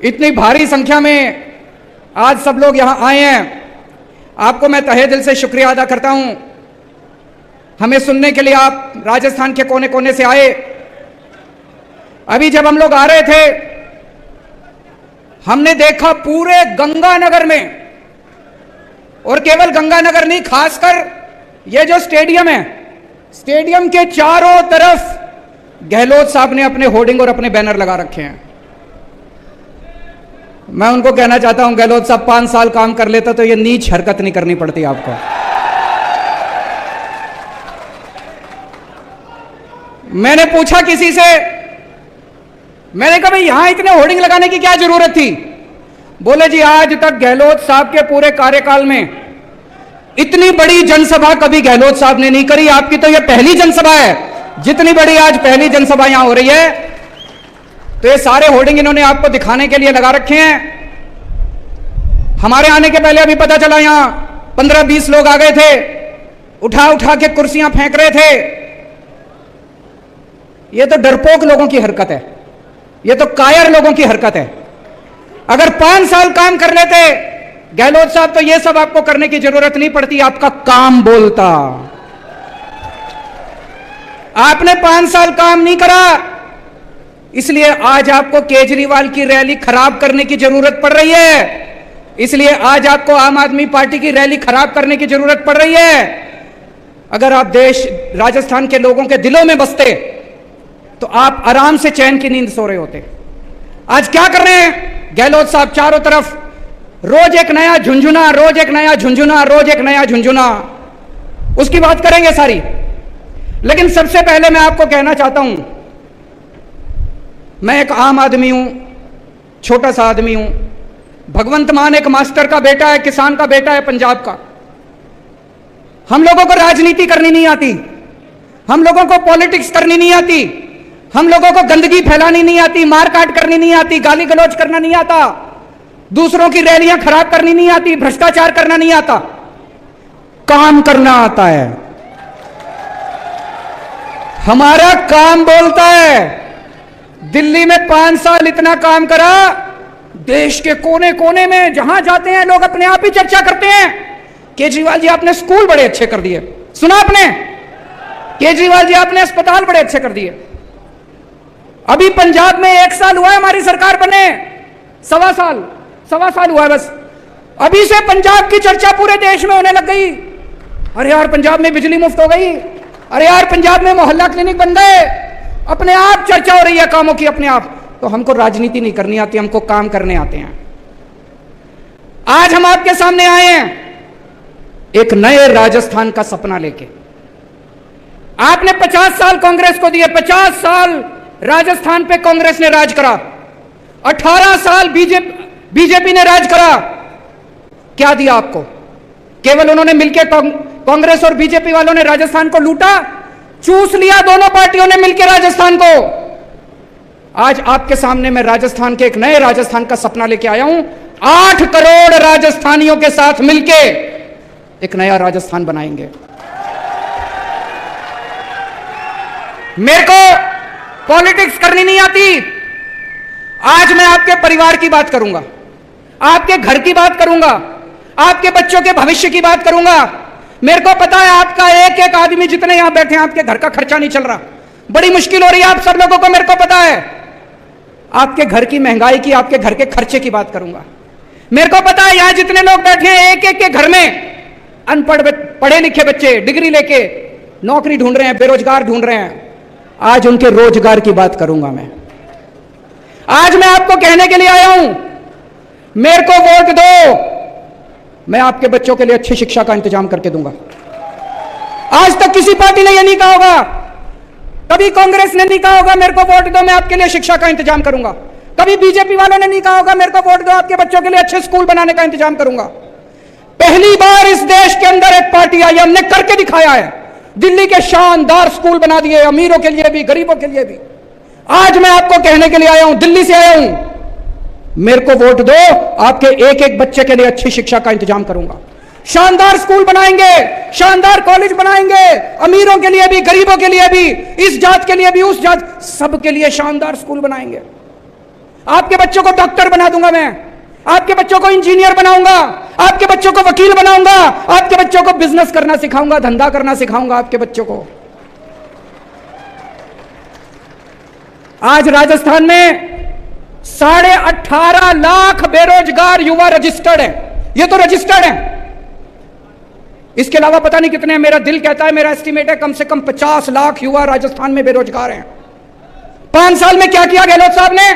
इतनी भारी संख्या में आज सब लोग यहां आए हैं, आपको मैं तहे दिल से शुक्रिया अदा करता हूं। हमें सुनने के लिए आप राजस्थान के कोने कोने से आए। अभी जब हम लोग आ रहे थे, हमने देखा पूरे गंगानगर में, और केवल गंगानगर नहीं, खासकर ये जो स्टेडियम है, स्टेडियम के चारों तरफ गहलोत साहब ने अपने होर्डिंग और अपने बैनर लगा रखे हैं। मैं उनको कहना चाहता हूं, गहलोत साहब 5 साल काम कर लेता तो ये नीच हरकत नहीं करनी पड़ती आपको। मैंने पूछा किसी से, मैंने कहा भाई यहां इतने होर्डिंग लगाने की क्या जरूरत थी? बोले जी आज तक गहलोत साहब के पूरे कार्यकाल में इतनी बड़ी जनसभा कभी गहलोत साहब ने नहीं करी, आपकी तो यह पहली जनसभा है। जितनी बड़ी आज पहली जनसभा यहां हो रही है, तो ये सारे होर्डिंग इन्होंने आपको दिखाने के लिए लगा रखे हैं। हमारे आने के पहले अभी पता चला यहां 15-20 लोग आ गए थे, उठा उठा के कुर्सियां फेंक रहे थे। ये तो डरपोक लोगों की हरकत है, ये तो कायर लोगों की हरकत है। अगर 5 साल काम कर लेते गहलोत साहब तो ये सब आपको करने की जरूरत नहीं पड़ती, आपका काम बोलता। आपने 5 साल काम नहीं करा, इसलिए आज आपको केजरीवाल की रैली खराब करने की जरूरत पड़ रही है। इसलिए आज आपको आम आदमी पार्टी की रैली खराब करने की जरूरत पड़ रही है। अगर आप देश राजस्थान के लोगों के दिलों में बसते तो आप आराम से चैन की नींद सो रहे होते। आज क्या कर रहे हैं गहलोत साहब? चारों तरफ रोज एक नया झुंझुना, रोज एक नया झुंझुना, रोज एक नया झुंझुना। उसकी बात करेंगे सारी, लेकिन सबसे पहले मैं आपको कहना चाहता हूं, मैं एक आम आदमी हूं, छोटा सा आदमी हूं। भगवंत मान एक मास्टर का बेटा है, किसान का बेटा है पंजाब का। हम लोगों को राजनीति करनी नहीं आती, हम लोगों को पॉलिटिक्स करनी नहीं आती, हम लोगों को गंदगी फैलानी नहीं आती, मारकाट करनी नहीं आती, गाली गलौज करना नहीं आता, दूसरों की रैलियां खराब करनी नहीं आती, भ्रष्टाचार करना नहीं आता, काम करना आता है। हमारा काम बोलता है। दिल्ली में 5 साल इतना काम करा, देश के कोने कोने में जहां जाते हैं लोग अपने आप ही चर्चा करते हैं, केजरीवाल जी आपने स्कूल बड़े अच्छे कर दिए। सुना आपने? केजरीवाल जी आपने अस्पताल बड़े अच्छे कर दिए। अभी पंजाब में 1 साल हुआ है हमारी सरकार बने, सवा साल हुआ है बस। अभी से पंजाब की चर्चा पूरे देश में होने लग गई। अरे यार पंजाब में बिजली मुफ्त हो गई, अरे यार पंजाब में मोहल्ला क्लिनिक बन गए। अपने आप चर्चा हो रही है कामों की अपने आप। तो हमको राजनीति नहीं करनी आती, हमको काम करने आते हैं। आज हम आपके सामने आए हैं एक नए राजस्थान का सपना लेके। आपने 50 साल कांग्रेस को दिए, 50 साल राजस्थान पे कांग्रेस ने राज करा, 18 साल बीजेपी ने राज करा। क्या दिया आपको? केवल उन्होंने मिलकर कांग्रेस और बीजेपी वालों ने राजस्थान को लूटा, चूस लिया दोनों पार्टियों ने मिलकर राजस्थान को। आज आपके सामने मैं राजस्थान के एक नए राजस्थान का सपना लेके आया हूं। 8 करोड़ राजस्थानियों के साथ मिलकर एक नया राजस्थान बनाएंगे। मेरे को पॉलिटिक्स करनी नहीं आती। आज मैं आपके परिवार की बात करूंगा, आपके घर की बात करूंगा, आपके बच्चों के भविष्य की बात करूंगा। मेरे को पता है आपका एक एक आदमी जितने यहां बैठे हैं, आपके घर का खर्चा नहीं चल रहा, बड़ी मुश्किल हो रही है आप सब लोगों को, मेरे को पता है। आपके घर की महंगाई की, आपके घर के खर्चे की बात करूंगा। मेरे को पता है यहां जितने लोग बैठे हैं, एक एक के घर में अनपढ़ पढ़े लिखे बच्चे डिग्री लेके नौकरी ढूंढ रहे हैं, बेरोजगार ढूंढ रहे हैं। आज उनके रोजगार की बात करूंगा मैं। आज मैं आपको कहने के लिए आया हूं, मेरे को वोट दो, मैं आपके बच्चों के लिए अच्छी शिक्षा का इंतजाम करके दूंगा। आज तक किसी पार्टी ने यह नहीं कहा होगा, कभी कांग्रेस ने नहीं कहा होगा मेरे को वोट दो मैं आपके लिए शिक्षा का इंतजाम करूंगा। कभी बीजेपी वालों ने नहीं कहा होगा मेरे को वोट दो आपके बच्चों के लिए अच्छे स्कूल बनाने का इंतजाम करूंगा। पहली बार इस देश के अंदर एक पार्टी आई, हमने करके दिखाया है। दिल्ली के शानदार स्कूल बना दिए, अमीरों के लिए भी, गरीबों के लिए भी। आज मैं आपको कहने के लिए आया हूं, दिल्ली से आया हूं, मेरे को वोट दो, आपके एक एक बच्चे के लिए अच्छी शिक्षा का इंतजाम करूंगा। शानदार स्कूल बनाएंगे, शानदार कॉलेज बनाएंगे, अमीरों के लिए भी, गरीबों के लिए भी, इस जात के लिए भी, उस जात, सबके लिए शानदार स्कूल बनाएंगे। आपके बच्चों को डॉक्टर बना दूंगा मैं, आपके बच्चों को इंजीनियर बनाऊंगा, आपके बच्चों को वकील बनाऊंगा, आपके बच्चों को बिजनेस करना सिखाऊंगा, धंधा करना सिखाऊंगा आपके बच्चों को। आज राजस्थान में 18.5 लाख बेरोजगार युवा रजिस्टर्ड है। ये तो रजिस्टर्ड है, इसके अलावा पता नहीं कितने हैं। मेरा दिल कहता है, मेरा एस्टीमेट है कम से कम 50 लाख युवा राजस्थान में बेरोजगार हैं। 5 साल में क्या किया गहलोत साहब ने?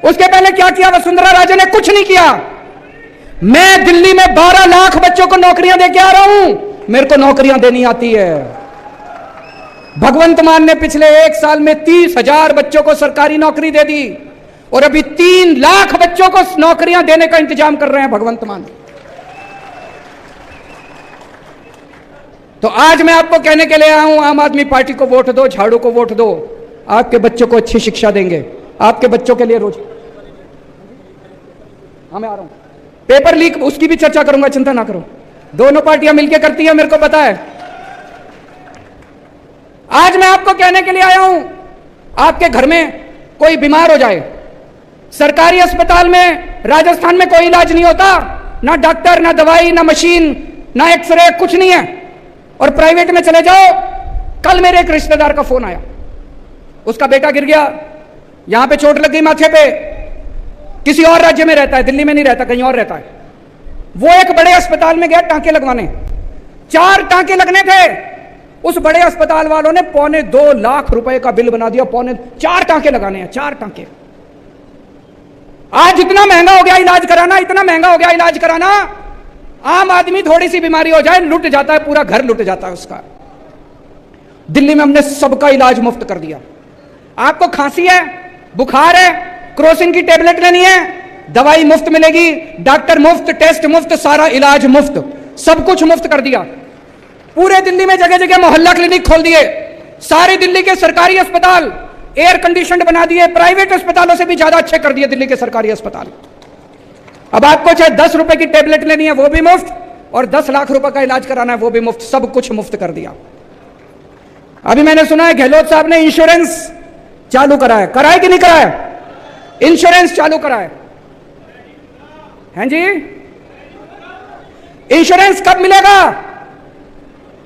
उसके पहले क्या किया वसुंधरा राजे ने? कुछ नहीं किया। मैं दिल्ली में 12 लाख बच्चों को नौकरियां देके आ रहा हूं, मेरे को नौकरियां देनी आती है। भगवंत मान ने पिछले 1 साल में 30,000 बच्चों को सरकारी नौकरी दे दी और अभी 3 लाख बच्चों को नौकरियां देने का इंतजाम कर रहे हैं भगवंत मान। तो आज मैं आपको कहने के लिए आया हूं, आम आदमी पार्टी को वोट दो, झाड़ू को वोट दो। आपके बच्चों को अच्छी शिक्षा देंगे, आपके बच्चों के लिए रोज। हाँ मैं आ रहा हूं, पेपर लीक उसकी भी चर्चा करूंगा, चिंता ना करो। दोनों पार्टियां मिलकर करती है, मेरे को पता है। आज मैं आपको कहने के लिए आया हूं, आपके घर में कोई बीमार हो जाए, सरकारी अस्पताल में राजस्थान में कोई इलाज नहीं होता, ना डॉक्टर, ना दवाई, ना मशीन, ना एक्सरे, कुछ नहीं है। और प्राइवेट में चले जाओ। कल मेरे एक रिश्तेदार का फोन आया, उसका बेटा गिर गया, यहां पे चोट लग गई माथे पे, किसी और राज्य में रहता है, दिल्ली में नहीं रहता, कहीं और रहता है। वो एक बड़े अस्पताल में गया टांके लगवाने, 4 टांके लगने थे। उस बड़े अस्पताल वालों ने 2.25 लाख रुपए का बिल बना दिया। 4 टांके लगाने हैं, 4 टांके। आज इतना महंगा हो गया इलाज कराना, इतना महंगा हो गया इलाज कराना। आम आदमी थोड़ी सी बीमारी हो जाए लुट जाता है, पूरा घर लुट जाता है उसका। दिल्ली में हमने सबका इलाज मुफ्त कर दिया। आपको खांसी है, बुखार है, क्रोसिन की टेबलेट लेनी है, दवाई मुफ्त मिलेगी, डॉक्टर मुफ्त, टेस्ट मुफ्त, सारा इलाज मुफ्त, सब कुछ मुफ्त कर दिया। पूरे दिल्ली में जगह जगह मोहल्ला क्लिनिक खोल दिए। सारे दिल्ली के सरकारी अस्पताल एयर कंडीशनड बना दिए, प्राइवेट अस्पतालों से भी ज्यादा अच्छे कर दिए दिल्ली के सरकारी अस्पताल। अब आपको चाहे 10 रुपए की टेबलेट लेनी है वो भी मुफ्त, और 10 लाख रुपए का इलाज कराना है वो भी मुफ्त, सब कुछ मुफ्त कर दिया। अभी मैंने सुना है गहलोत साहब ने इंश्योरेंस चालू कराया, कराया कि नहीं कराया? इंश्योरेंस चालू कराया हैं जी? इंश्योरेंस कब मिलेगा?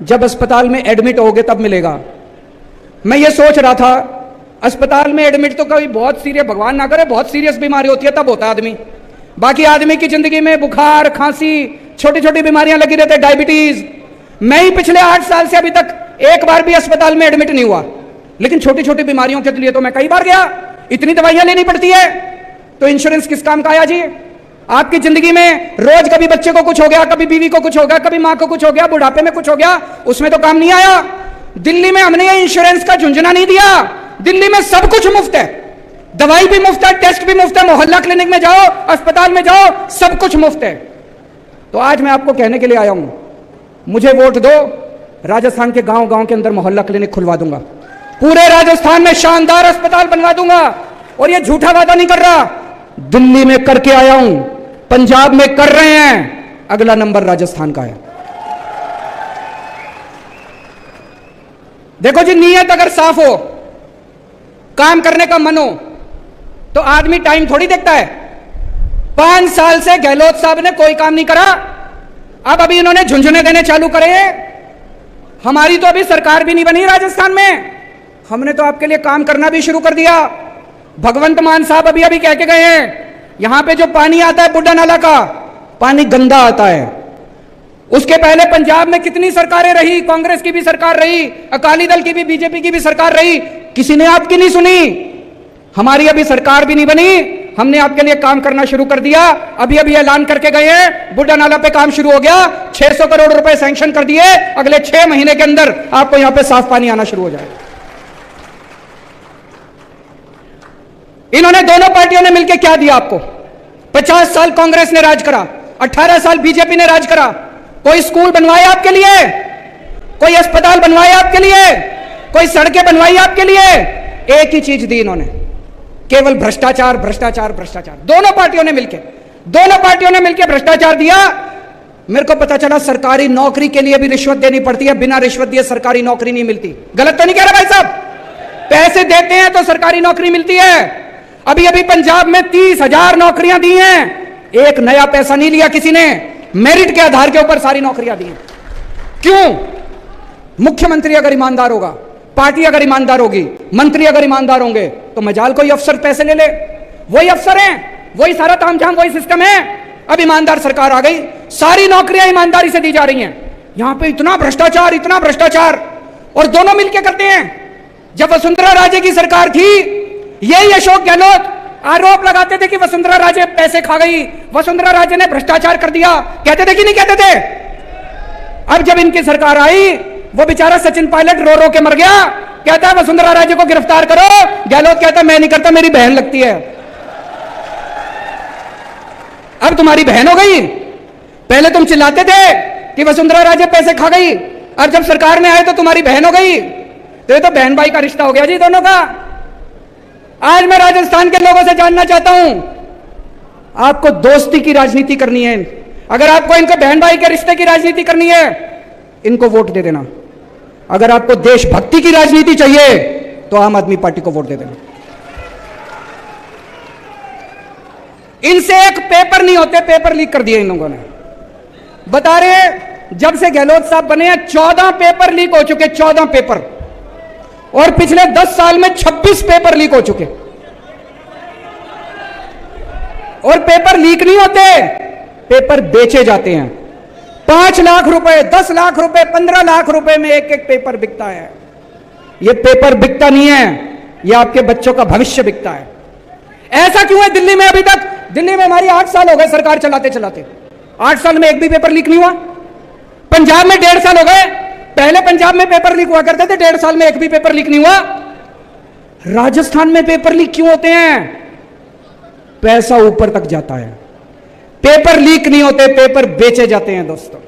जब अस्पताल में एडमिट होगे तब मिलेगा। मैं ये सोच रहा था, अस्पताल में एडमिट तो कभी बहुत सीरियस, भगवान ना करे बहुत सीरियस बीमारी होती है तब होता है आदमी। बाकी आदमी की जिंदगी में बुखार, खांसी, छोटी छोटी बीमारियां लगी रहती है, डायबिटीज। मैं ही पिछले 8 साल से अभी तक एक बार भी अस्पताल में एडमिट नहीं हुआ, लेकिन छोटी छोटी बीमारियों के लिए तो मैं कई बार गया। इतनी दवाइयां लेनी पड़ती है, तो इंश्योरेंस किस काम का आया जी? आपकी जिंदगी में रोज कभी बच्चे को कुछ हो गया, कभी बीवी को कुछ हो गया, कभी मां को कुछ हो गया, बुढ़ापे में कुछ हो गया, उसमें तो काम नहीं आया। दिल्ली में हमने ये इंश्योरेंस का झुंझुना नहीं दिया। दिल्ली में सब कुछ मुफ्त है, दवाई भी मुफ्त है, टेस्ट भी मुफ्त है, मोहल्ला क्लिनिक में जाओ, अस्पताल में जाओ, सब कुछ मुफ्त है। तो आज मैं आपको कहने के लिए आया हूं, मुझे वोट दो, राजस्थान के गांव गांव के अंदर मोहल्ला क्लिनिक खुलवा दूंगा, पूरे राजस्थान में शानदार अस्पताल बनवा दूंगा। और ये झूठा वादा नहीं कर रहा, दिल्ली में करके आया हूं, पंजाब में कर रहे हैं, अगला नंबर राजस्थान का है। देखो जी, नीयत अगर साफ हो, काम करने का मन हो, तो आदमी टाइम थोड़ी देखता है। 5 साल से गहलोत साहब ने कोई काम नहीं करा, अब अभी इन्होंने झुंझुने देने चालू करे। हमारी तो अभी सरकार भी नहीं बनी राजस्थान में, हमने तो आपके लिए काम करना भी शुरू कर दिया। भगवंत मान साहब अभी अभी कह के गए हैं, यहां पे जो पानी आता है बुड्ढा नाला का, पानी गंदा आता है। उसके पहले पंजाब में कितनी सरकारें रही, कांग्रेस की भी सरकार रही, अकाली दल की भी, बीजेपी की भी सरकार रही, किसी ने आपकी नहीं सुनी। हमारी अभी सरकार भी नहीं बनी, हमने आपके लिए काम करना शुरू कर दिया। अभी अभी ऐलान करके गए हैं, बुड्ढा नाला पे काम शुरू हो गया, 600 करोड़ रुपए सैंक्शन कर दिए, अगले 6 महीने के अंदर आपको यहां पे साफ पानी आना शुरू हो जाएगा। इन्होंने दोनों पार्टियों ने मिलकर क्या दिया आपको? 50 साल कांग्रेस ने राज करा, 18 साल बीजेपी ने राज करा। कोई स्कूल बनवाए आपके लिए, कोई अस्पताल बनवाए आपके लिए, कोई सड़कें बनवाई आपके लिए? एक ही चीज दी इन्होंने, केवल भ्रष्टाचार, भ्रष्टाचार, भ्रष्टाचार। दोनों पार्टियों ने मिलकर भ्रष्टाचार दिया। मेरे को पता चला सरकारी नौकरी के लिए भी रिश्वत देनी पड़ती है, बिना रिश्वत दिए सरकारी नौकरी नहीं मिलती। गलत तो नहीं कह रहा भाई साहब? पैसे देते हैं तो सरकारी नौकरी मिलती है। अभी अभी पंजाब में 30,000 नौकरियां दी हैं, एक नया पैसा नहीं लिया किसी ने, मेरिट के आधार के ऊपर सारी नौकरियां दी हैं। क्यों? मुख्यमंत्री अगर ईमानदार होगा, पार्टी अगर ईमानदार होगी, मंत्री अगर ईमानदार होंगे, तो मजाल कोई अफसर पैसे ले ले। वही अफसर हैं, वही सारा तामझाम, वही सिस्टम है। अब ईमानदार सरकार आ गई, सारी नौकरियां ईमानदारी से दी जा रही हैं। यहां पे इतना भ्रष्टाचार, इतना भ्रष्टाचार, और दोनों मिलकर करते हैं। जब वसुंधरा राजे की सरकार थी, यही अशोक गहलोत आरोप लगाते थे कि वसुंधरा राजे पैसे खा गई, वसुंधरा राजे ने भ्रष्टाचार कर दिया, कहते थे कि नहीं कहते थे? अब जब इनकी सरकार आई, वो बेचारा सचिन पायलट रो रो के मर गया, कहता है वसुंधरा राजे को गिरफ्तार करो। गहलोत कहता है मैं नहीं करता, मेरी बहन लगती है। अब तुम्हारी बहन हो गई। पहले तुम चिल्लाते थे कि वसुंधरा राजे पैसे खा गई, और जब सरकार में आए तो तुम्हारी बहन हो गई। तो ये तो बहन भाई का रिश्ता हो गया जी दोनों का। आज मैं राजस्थान के लोगों से जानना चाहता हूं, आपको दोस्ती की राजनीति करनी है, अगर आपको इनके बहन भाई के रिश्ते की राजनीति करनी है, इनको वोट दे देना। अगर आपको देशभक्ति की राजनीति चाहिए तो आम आदमी पार्टी को वोट दे देना। इनसे एक पेपर नहीं होते, पेपर लीक कर दिए इन लोगों ने। बता रहे जब से गहलोत साहब बने हैं 14 पेपर लीक हो चुके, 14 पेपर, और पिछले 10 साल में 26 पेपर लीक हो चुके। और पेपर लीक नहीं होते, पेपर बेचे जाते हैं। 5 लाख रुपए, 10 लाख रुपए, 15 लाख रुपए में एक एक पेपर बिकता है। यह पेपर बिकता नहीं है, यह आपके बच्चों का भविष्य बिकता है। ऐसा क्यों है दिल्ली में? अभी तक दिल्ली में हमारी 8 साल हो गए सरकार चलाते चलाते, 8 साल में एक भी पेपर लीक नहीं हुआ। पंजाब में 1.5 साल हो गए, पहले पंजाब में पेपर लीक हुआ करते थे, 1.5 साल में एक भी पेपर लीक नहीं हुआ। राजस्थान में पेपर लीक क्यों होते हैं? पैसा ऊपर तक जाता है। पेपर लीक नहीं होते, पेपर बेचे जाते हैं दोस्तों।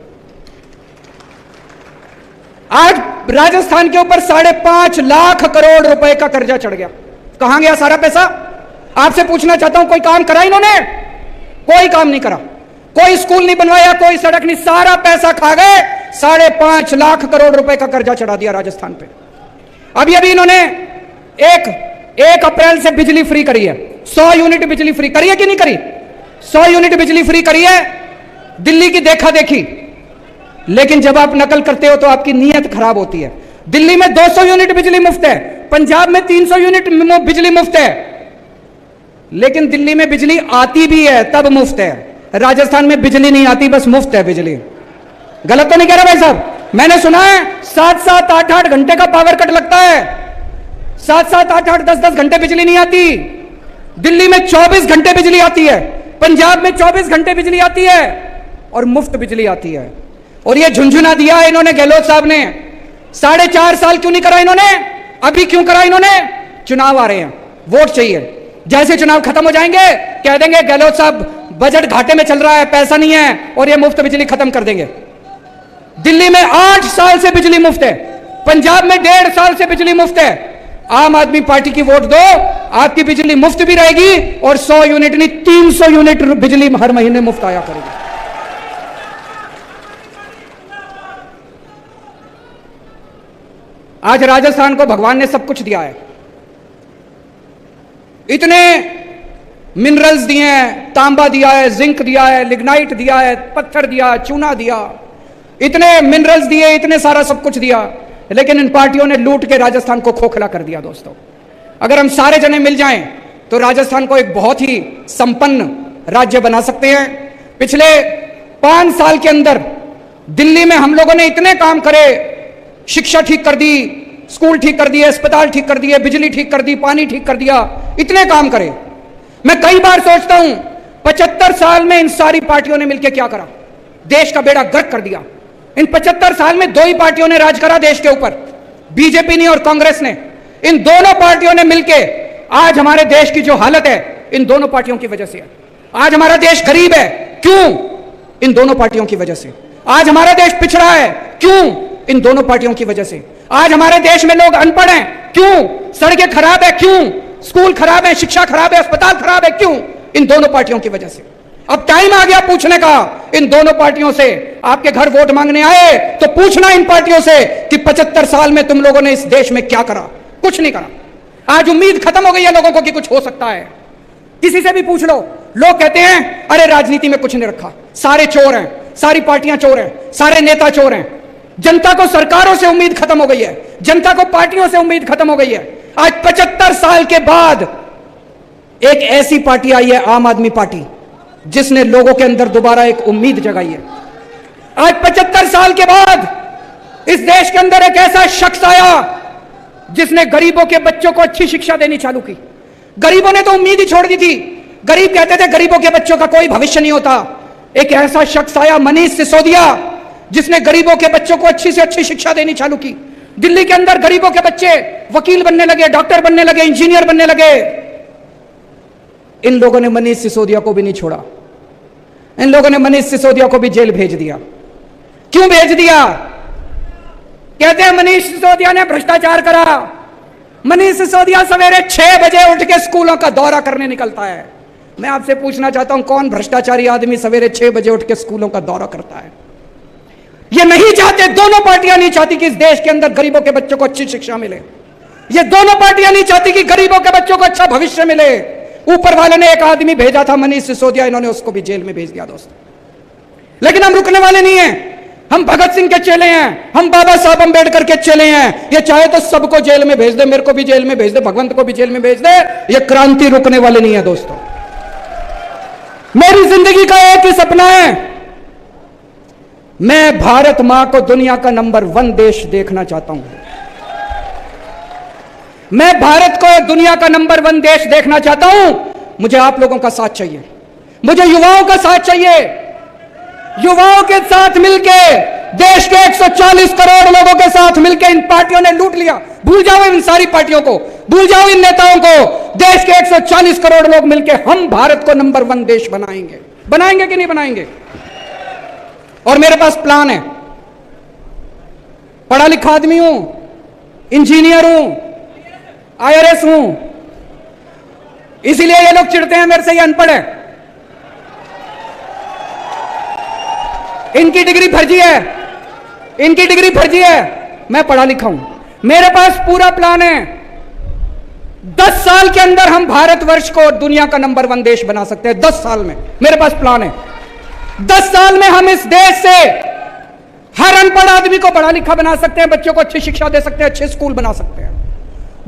आज राजस्थान के ऊपर 5.5 लाख करोड़ रुपए का कर्जा चढ़ गया। कहां गया सारा पैसा? आपसे पूछना चाहता हूं, कोई काम करा इन्होंने? कोई काम नहीं करा, कोई स्कूल नहीं बनवाया, कोई सड़क नहीं, सारा पैसा खा गए। 5.5 लाख करोड़ रुपए का कर्जा चढ़ा दिया राजस्थान पे। अभी अभी इन्होंने 1 अप्रैल से बिजली फ्री करी है, 100 यूनिट बिजली फ्री करी है कि नहीं करी? 100 यूनिट बिजली फ्री करी है, दिल्ली की देखा देखी। लेकिन जब आप नकल करते हो तो आपकी नीयत खराब होती है। दिल्ली में 200 यूनिट बिजली मुफ्त है, पंजाब में 300 यूनिट बिजली मुफ्त है, लेकिन दिल्ली में बिजली आती भी है तब मुफ्त है, राजस्थान में बिजली नहीं आती, बस मुफ्त है बिजली। गलत तो नहीं कह रहा भाई साहब? मैंने सुना है 7-7, 8-8 घंटे का पावर कट लगता है, 7-7, 8-8, 10-10 घंटे बिजली नहीं आती। दिल्ली में 24 घंटे बिजली आती है, पंजाब में 24 घंटे बिजली आती है, और मुफ्त बिजली आती है। और ये झुंझुना दिया है इन्होंने, गहलोत साहब ने। 4.5 साल क्यों नहीं करा इन्होंने? अभी क्यों करा इन्होंने? चुनाव आ रहे हैं, वोट चाहिए। जैसे चुनाव खत्म हो जाएंगे, कह देंगे गहलोत साहब बजट घाटे में चल रहा है, पैसा नहीं है, और ये मुफ्त बिजली खत्म कर देंगे। दिल्ली में 8 साल से बिजली मुफ्त है, पंजाब में 1.5 साल से बिजली मुफ्त है। आम आदमी पार्टी की वोट दो, आपकी बिजली मुफ्त भी रहेगी, और 100 यूनिट नहीं 300 यूनिट बिजली हर महीने मुफ्त आया करेगी। आज राजस्थान को भगवान ने सब कुछ दिया है, इतने मिनरल्स दिए हैं, तांबा दिया है, जिंक दिया है, लिग्नाइट दिया है, पत्थर दिया, चूना दिया, इतने मिनरल्स दिए, इतने सारा सब कुछ दिया, लेकिन इन पार्टियों ने लूट के राजस्थान को खोखला कर दिया। दोस्तों, अगर हम सारे जने मिल जाएं तो राजस्थान को एक बहुत ही संपन्न राज्य बना सकते हैं। पिछले 5 साल के अंदर दिल्ली में हम लोगों ने इतने काम करे, शिक्षा ठीक कर दी, स्कूल ठीक कर दिए, अस्पताल ठीक कर दिए, बिजली ठीक कर दी, पानी ठीक कर दिया, इतने काम करे। मैं कई बार सोचता हूं 75 साल में इन सारी पार्टियों ने मिलकर क्या करा? देश का बेड़ा गर्क कर दिया। इन 75 साल में 2 ही पार्टियों ने राज करा देश के ऊपर, बीजेपी ने और कांग्रेस ने। इन दोनों पार्टियों ने मिलकर आज हमारे देश की जो हालत है, इन दोनों पार्टियों की वजह से है। आज हमारा देश गरीब है, क्यों? इन दोनों पार्टियों की वजह से। आज हमारा देश पिछड़ा है, क्यों? इन दोनों पार्टियों की वजह से। आज हमारे देश में लोग अनपढ़ हैं, क्यों? सड़कें खराब है, क्यों? स्कूल खराब है, शिक्षा खराब है, अस्पताल खराब है, क्यों? इन दोनों पार्टियों की वजह से। अब टाइम आ गया पूछने का इन दोनों पार्टियों से। आपके घर वोट मांगने आए तो पूछना इन पार्टियों से कि 75 साल में तुम लोगों ने इस देश में क्या करा? कुछ नहीं करा। आज उम्मीद खत्म हो गई है लोगों को कि कुछ हो सकता है। किसी से भी पूछ लो, लोग कहते हैं अरे राजनीति में कुछ नहीं रखा, सारे चोर हैं, सारी पार्टियां चोर हैं, सारे नेता चोर हैं। जनता को सरकारों से उम्मीद खत्म हो गई है, जनता को पार्टियों से उम्मीद खत्म हो गई है। आज 75 साल के बाद एक ऐसी पार्टी आई है, आम आदमी पार्टी, जिसने लोगों के अंदर दोबारा एक उम्मीद जगाई है। आज 75 साल के बाद इस देश के अंदर एक ऐसा शख्स आया जिसने गरीबों के बच्चों को अच्छी शिक्षा देनी चालू की। गरीबों ने तो उम्मीद ही छोड़ दी थी, गरीब कहते थे गरीबों के बच्चों का कोई भविष्य नहीं होता। एक ऐसा शख्स आया, मनीष सिसोदिया, जिसने गरीबों के बच्चों को अच्छी से अच्छी शिक्षा देनी चालू की। दिल्ली के अंदर गरीबों के बच्चे वकील बनने लगे, डॉक्टर बनने लगे, इंजीनियर बनने लगे। इन लोगों ने मनीष सिसोदिया को भी नहीं छोड़ा, इन लोगों ने मनीष सिसोदिया को भी जेल भेज दिया। क्यों भेज दिया? कहते हैं मनीष सिसोदिया ने भ्रष्टाचार करा। मनीष सिसोदिया सवेरे 6 बजे उठ के स्कूलों का दौरा करने निकलता है। मैं आपसे पूछना चाहता हूं, कौन भ्रष्टाचारी आदमी सवेरे 6 बजे उठ के स्कूलों का दौरा करता है? ये नहीं चाहते, दोनों पार्टियां नहीं चाहती कि इस देश के अंदर गरीबों के बच्चों को अच्छी शिक्षा मिले। ये दोनों पार्टियां नहीं चाहती कि गरीबों के बच्चों को अच्छा भविष्य मिले। ऊपर वाले ने एक आदमी भेजा था, मनीष सिसोदिया, इन्होंने उसको भी जेल में भेज दिया दोस्तों। लेकिन हम रुकने वाले नहीं हैं। हम भगत सिंह के चेले हैं, हम बाबा साहब अंबेडकर के चेले हैं। ये चाहे तो सबको जेल में भेज दे, मेरे को भी जेल में भेज दे, भगवंत को भी जेल में भेज दे, ये क्रांति रुकने वाले नहीं है दोस्तों। मेरी जिंदगी का एक ही सपना है, मैं भारत मां को दुनिया का नंबर 1 देश देखना चाहता हूं। मैं भारत को दुनिया का नंबर 1 देश देखना चाहता हूं। मुझे आप लोगों का साथ चाहिए, मुझे युवाओं का साथ चाहिए। युवाओं के साथ मिलके, देश के 140 करोड़ लोगों के साथ मिलके इन पार्टियों ने लूट लिया। भूल जाओ इन सारी पार्टियों को, भूल जाओ इन नेताओं को। देश के 140 करोड़ लोग मिलके हम भारत को नंबर 1 देश बनाएंगे। बनाएंगे कि नहीं बनाएंगे? और मेरे पास प्लान है। पढ़ा लिखा आदमी हूं, इंजीनियर हूं, IRS हूं, इसीलिए ये लोग चिढ़ते हैं मेरे से, ये अनपढ़ है, इनकी डिग्री फर्जी है, इनकी डिग्री फर्जी है। मैं पढ़ा लिखा हूं, मेरे पास पूरा प्लान है। 10 साल के अंदर हम भारतवर्ष को दुनिया का नंबर 1 देश बना सकते हैं। 10 साल में मेरे पास प्लान है। 10 साल में हम इस देश से हर अनपढ़ आदमी को पढ़ा लिखा बना सकते हैं, बच्चों को अच्छी शिक्षा दे सकते हैं, अच्छे स्कूल बना सकते हैं।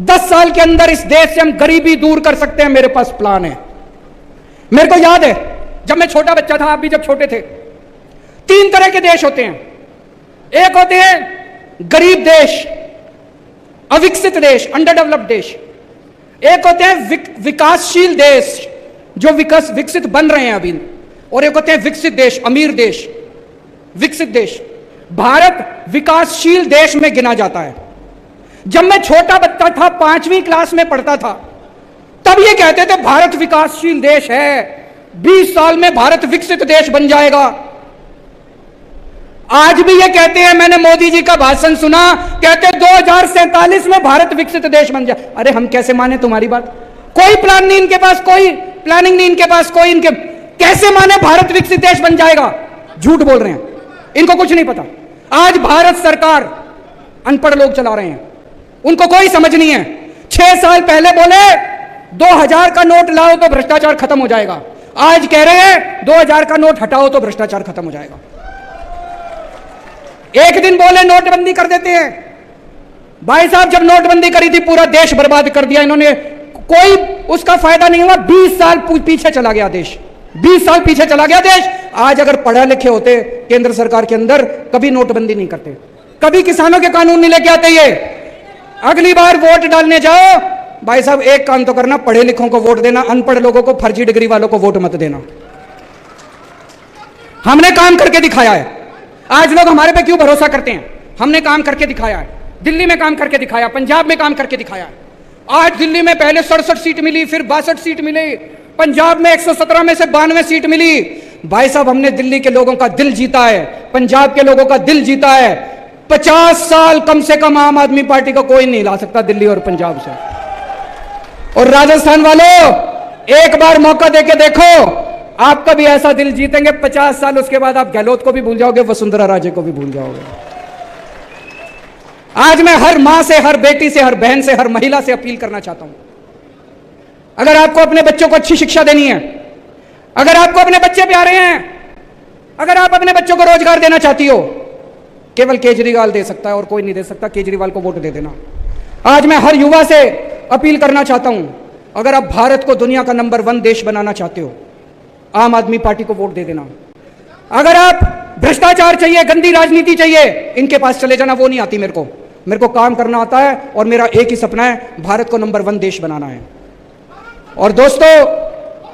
10 साल के अंदर इस देश से हम गरीबी दूर कर सकते हैं। मेरे पास प्लान है। मेरे को याद है जब मैं छोटा बच्चा था, आप भी जब छोटे थे, 3 तरह के देश होते हैं। एक होते हैं गरीब देश, अविकसित देश, अंडर डेवलप्ड देश। एक होते हैं विकासशील देश जो विकसित बन रहे हैं अभी, और एक होते हैं विकसित देश, अमीर देश, विकसित देश। भारत विकासशील देश में गिना जाता है। जब मैं छोटा बच्चा था, 5वीं क्लास में पढ़ता था, तब ये कहते थे भारत विकासशील देश है, 20 साल में भारत विकसित देश बन जाएगा। आज भी ये कहते हैं, मैंने मोदी जी का भाषण सुना, कहते 2047 में भारत विकसित देश बन जाए। अरे हम कैसे माने तुम्हारी बात? कोई प्लान नहीं इनके पास, कोई प्लानिंग नहीं इनके पास, कोई इनके कैसे माने भारत विकसित देश बन जाएगा? झूठ बोल रहे हैं, इनको कुछ नहीं पता। आज भारत सरकार अनपढ़ लोग चला रहे हैं, उनको कोई समझ नहीं है। 6 साल पहले बोले 2000 का नोट लाओ तो भ्रष्टाचार खत्म हो जाएगा, आज कह रहे हैं 2000 का नोट हटाओ तो भ्रष्टाचार खत्म हो जाएगा। एक दिन बोले नोटबंदी कर देते हैं। भाई साहब, जब नोटबंदी करी थी पूरा देश बर्बाद कर दिया इन्होंने, कोई उसका फायदा नहीं हुआ। 20 साल पीछे चला गया देश, 20 साल पीछे चला गया देश। आज अगर पढ़े लिखे होते केंद्र सरकार के अंदर, कभी नोटबंदी नहीं करते, कभी किसानों के कानून नहीं लेके आते। ये अगली बार वोट डालने जाओ, भाई साहब एक काम तो करना, पढ़े लिखों को वोट देना, अनपढ़ लोगों को, फर्जी डिग्री वालों को वोट मत देना। हमने काम करके दिखाया है। आज लोग हमारे पे क्यों भरोसा करते हैं? हमने काम करके दिखाया है। दिल्ली में काम करके दिखाया, पंजाब में काम करके दिखाया है। आज दिल्ली में पहले 67 सीट मिली, फिर 62 सीट मिली, पंजाब में 117 में से 92 सीट मिली। भाई साहब, हमने दिल्ली के लोगों का दिल जीता है, पंजाब के लोगों का दिल जीता है। 50 साल कम से कम आम आदमी पार्टी को कोई नहीं ला सकता दिल्ली और पंजाब से। और राजस्थान वालों, एक बार मौका देके देखो, आपका भी ऐसा दिल जीतेंगे। 50 साल उसके बाद आप गहलोत को भी भूल जाओगे, वसुंधरा राजे को भी भूल जाओगे। आज मैं हर मां से, हर बेटी से, हर बहन से, हर महिला से अपील करना चाहता हूं, अगर आपको अपने बच्चों को अच्छी शिक्षा देनी है, अगर आपको अपने बच्चे प्यारे हैं, अगर आप अपने बच्चों को रोजगार देना चाहती हो, केवल केजरीवाल दे सकता है और कोई नहीं दे सकता। केजरीवाल को वोट दे देना। आज मैं हर युवा से अपील करना चाहता हूं, अगर आप भारत को दुनिया का नंबर 1 देश बनाना चाहते हो, आम आदमी पार्टी को वोट दे देना। अगर आप भ्रष्टाचार चाहिए, गंदी राजनीति चाहिए, इनके पास चले जाना, वो नहीं आती मेरे को काम करना आता है और मेरा एक ही सपना है, भारत को नंबर 1 देश बनाना है। और दोस्तों,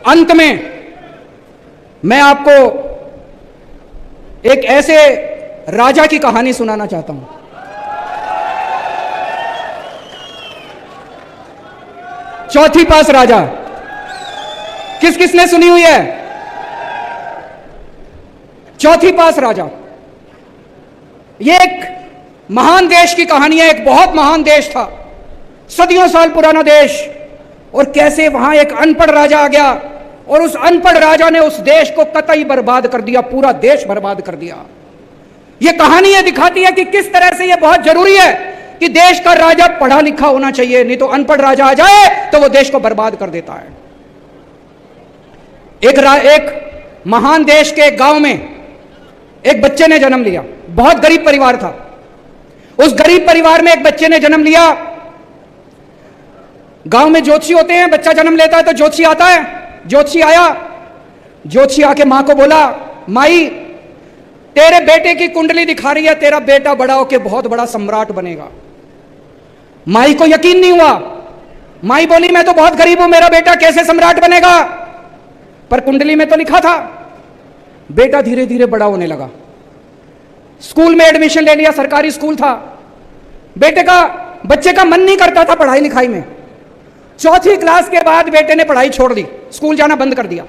अंत में मैं आपको एक ऐसे राजा की कहानी सुनाना चाहता हूं। चौथी पास राजा, किसने सुनी हुई है? चौथी पास राजा। यह एक महान देश की कहानी है। एक बहुत महान देश था, सदियों साल पुराना देश, और कैसे वहां एक अनपढ़ राजा आ गया और उस अनपढ़ राजा ने उस देश को कतई बर्बाद कर दिया, पूरा देश बर्बाद कर दिया। यह कहानी यह दिखाती है कि किस तरह से यह बहुत जरूरी है कि देश का राजा पढ़ा लिखा होना चाहिए, नहीं तो अनपढ़ राजा आ जाए तो वो देश को बर्बाद कर देता है। एक महान देश के एक गांव में एक बच्चे ने जन्म लिया। बहुत गरीब परिवार था। उस गरीब परिवार में एक बच्चे ने जन्म लिया। गांव में ज्योतिषी होते हैं, बच्चा जन्म लेता है तो ज्योतिषी आता है। ज्योतिषी आया, ज्योतिषी आके मां को बोला, माई तेरे बेटे की कुंडली दिखा रही है, तेरा बेटा बड़ा होके बहुत बड़ा सम्राट बनेगा। माई को यकीन नहीं हुआ। माई बोली, मैं तो बहुत गरीब हूं, मेरा बेटा कैसे सम्राट बनेगा? पर कुंडली में तो लिखा था। बेटा धीरे धीरे बड़ा होने लगा। स्कूल में एडमिशन ले लिया, सरकारी स्कूल था। बच्चे का मन नहीं करता था पढ़ाई लिखाई में। चौथी क्लास के बाद बेटे ने पढ़ाई छोड़ दी, स्कूल जाना बंद कर दिया।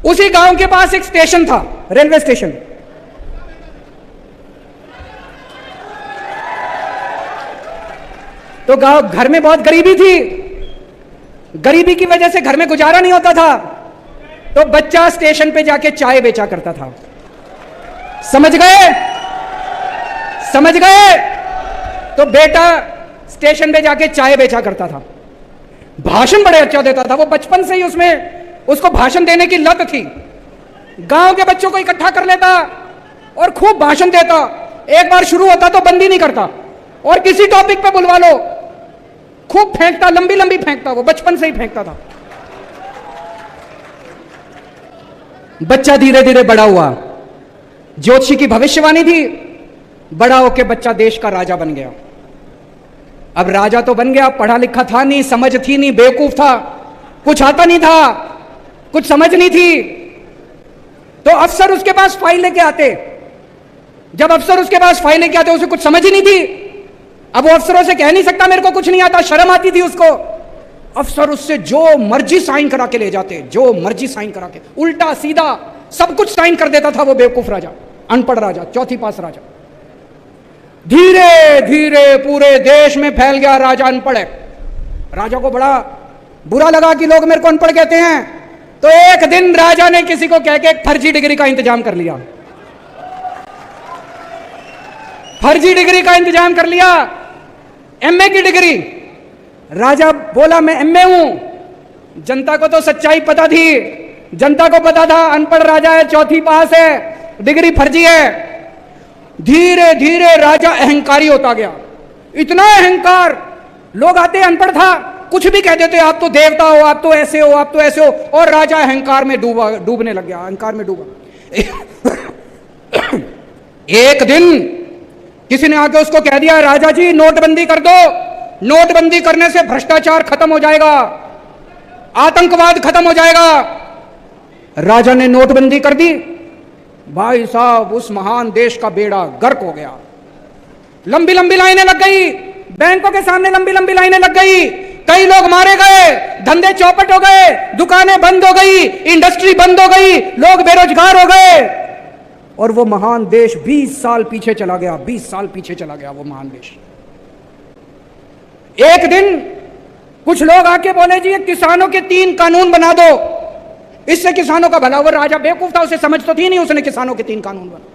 उसी गांव के पास एक स्टेशन था, रेलवे स्टेशन। तो घर में बहुत गरीबी थी। गरीबी की वजह से घर में गुजारा नहीं होता था, तो बच्चा स्टेशन पे जाके चाय बेचा करता था। समझ गए? तो बेटा स्टेशन पे जाके चाय बेचा करता था। भाषण बड़े अच्छा देता था। वो बचपन से ही उसको भाषण देने की लत थी। गांव के बच्चों को इकट्ठा कर लेता और खूब भाषण देता। एक बार शुरू होता तो बंद ही नहीं करता, और किसी टॉपिक पे बुलवा लो, खूब फेंकता, लंबी लंबी फेंकता। वो बचपन से ही फेंकता था। बच्चा धीरे धीरे बड़ा हुआ। ज्योतिषी की भविष्यवाणी थी, बड़ा होकर बच्चा देश का राजा बन गया। अब राजा तो बन गया, पढ़ा लिखा था नहीं, समझ थी नहीं, बेवकूफ था, कुछ आता नहीं था, कुछ समझ नहीं थी। तो अफसर उसके पास फाइल लेके आते। जब अफसर उसके पास फाइल लेके आते, उसे कुछ समझ ही नहीं थी। अब वो अफसरों से कह नहीं सकता मेरे को कुछ नहीं आता, शर्म आती थी उसको। अफसर उससे जो मर्जी साइन करा के ले जाते, जो मर्जी साइन करा के, उल्टा सीधा सब कुछ साइन कर देता था वो बेवकूफ राजा, अनपढ़ राजा, चौथी पास राजा। धीरे धीरे पूरे देश में फैल गया राजा अनपढ़ है। राजा को बड़ा बुरा लगा कि लोग मेरे को अनपढ़ कहते हैं। तो एक दिन राजा ने किसी को कह के एक फर्जी डिग्री का इंतजाम कर लिया। फर्जी डिग्री का इंतजाम कर लिया, एमए की डिग्री। राजा बोला मैं एमए हूं। जनता को तो सच्चाई पता थी, जनता को पता था अनपढ़ राजा है, चौथी पास है, डिग्री फर्जी है। धीरे धीरे राजा अहंकारी होता गया। इतना अहंकार, लोग आते अनपढ़ था, कुछ भी कह देते, आप तो देवता हो, आप तो ऐसे हो, आप तो ऐसे हो, और राजा अहंकार में डूबने लग गया, अहंकार में डूबा। एक दिन किसी ने आके उसको कह दिया, राजा जी नोटबंदी कर दो, नोटबंदी करने से भ्रष्टाचार खत्म हो जाएगा, आतंकवाद खत्म हो जाएगा। राजा ने नोटबंदी कर दी। भाई साहब, उस महान देश का बेड़ा गर्क हो गया। लंबी लंबी लाइनें लग गई, बैंकों के सामने लंबी लंबी लाइनें लग गई। कई लोग मारे गए, धंधे चौपट हो गए, दुकानें बंद हो गई, इंडस्ट्री बंद हो गई, लोग बेरोजगार हो गए, और वो महान देश 20 साल पीछे चला गया। 20 साल पीछे चला गया वो महान देश। एक दिन कुछ लोग आके बोले, जी किसानों के 3 कानून बना दो, इससे किसानों का भला। वो राजा बेवकूफ था, उसे समझ तो थी नहीं, उसने किसानों के 3 कानून बना।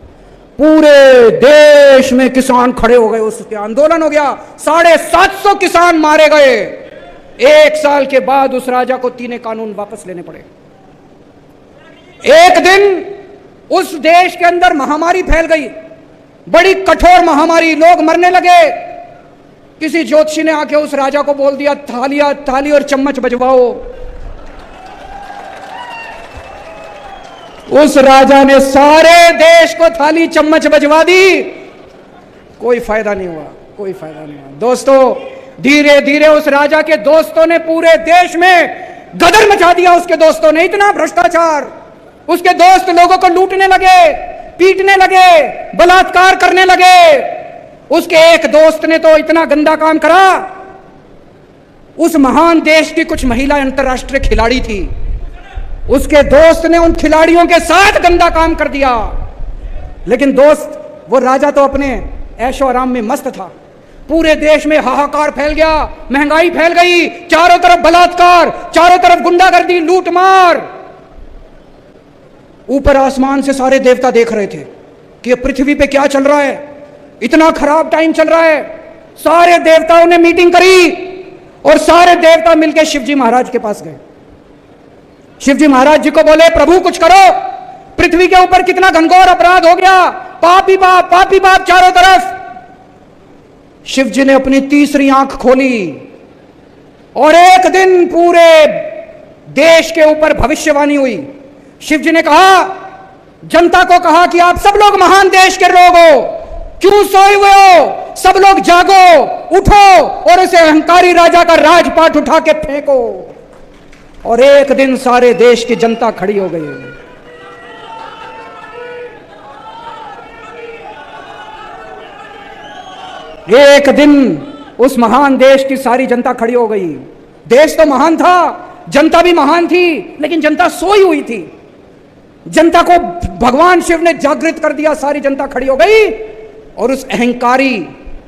पूरे देश में किसान खड़े हो गए, उसके आंदोलन हो गया। 750 किसान मारे गए। 1 साल के बाद उस राजा को 3 कानून वापस लेने पड़े। एक दिन उस देश के अंदर महामारी फैल गई, बड़ी कठोर महामारी, लोग मरने लगे। किसी ज्योतिषी ने आके उस राजा को बोल दिया, थाली और चम्मच बजवाओ। उस राजा ने सारे देश को थाली चम्मच बजवा दी, कोई फायदा नहीं हुआ, कोई फायदा नहीं हुआ। दोस्तों, धीरे धीरे उस राजा के दोस्तों ने पूरे देश में गदर मचा दिया। उसके दोस्तों ने इतना भ्रष्टाचार, उसके दोस्त लोगों को लूटने लगे, पीटने लगे, बलात्कार करने लगे। उसके एक दोस्त ने तो इतना गंदा काम करा, उस महान देश की कुछ महिला अंतर्राष्ट्रीय खिलाड़ी थी, उसके दोस्त ने उन खिलाड़ियों के साथ गंदा काम कर दिया। लेकिन दोस्त, वो राजा तो अपने ऐशो आराम में मस्त था। पूरे देश में हाहाकार फैल गया, महंगाई फैल गई, चारों तरफ बलात्कार, चारों तरफ गुंडागर्दी, लूटमार। ऊपर आसमान से सारे देवता देख रहे थे कि पृथ्वी पे क्या चल रहा है, इतना खराब टाइम चल रहा है। सारे देवताओं ने मीटिंग करी और सारे देवता मिलकर शिवजी महाराज के पास गए। शिवजी महाराज जी को बोले, प्रभु कुछ करो, पृथ्वी के ऊपर कितना घनघोर अपराध हो गया, पापी बाप चारों तरफ। शिव जी ने अपनी तीसरी आंख खोली और एक दिन पूरे देश के ऊपर भविष्यवाणी हुई। शिव जी ने कहा, जनता को कहा कि आप सब लोग महान देश के लोग हो, क्यों सोए हुए हो, सब लोग जागो, उठो और उसे अहंकारी राजा का राजपाट उठा के फेंको। और एक दिन सारे देश की जनता खड़ी हो गई। एक दिन उस महान देश की सारी जनता खड़ी हो गई। देश तो महान था, जनता भी महान थी, लेकिन जनता सोई हुई थी। जनता को भगवान शिव ने जागृत कर दिया, सारी जनता खड़ी हो गई और उस अहंकारी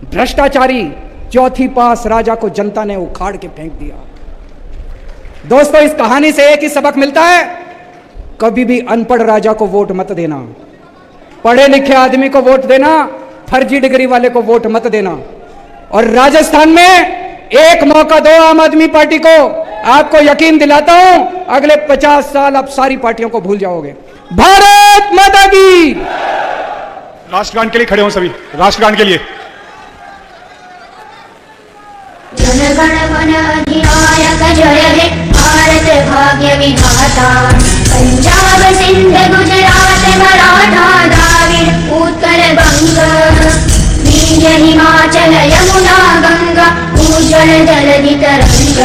भ्रष्टाचारी चौथी पास राजा को जनता ने उखाड़ के फेंक दिया। दोस्तों, इस कहानी से एक ही सबक मिलता है, कभी भी अनपढ़ राजा को वोट मत देना, पढ़े लिखे आदमी को वोट देना, फर्जी डिग्री वाले को वोट मत देना। और राजस्थान में एक मौका दो आम आदमी पार्टी को, आपको यकीन दिलाता हूं अगले 50 साल आप सारी पार्टियों को भूल जाओगे। भारत माता की। राष्ट्रगान के लिए खड़े हो सभी, राष्ट्रगान के लिए। जन गण मन अधिनायक जय हे भारत भाग्य विधाता, पंजाब सिंध गुजरात मराठा द्राविड़ उत्कल बंग, विंध्य हिमाचल यमुना गंगा उज्ज्वल जलधि तरंग।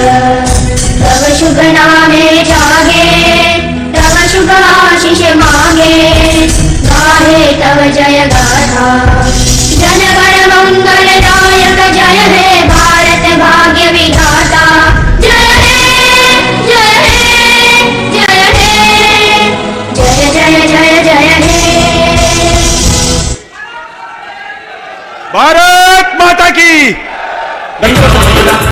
तव शुभ नामे जागे, तव शुभ आशीष मांगे, गाहे तव जय गाथा। जन गण मंगल दायक जय हे भारत भाग्य विधाता, जय हे जय हे जय हे जय जय जय जय हे। भारत माता की।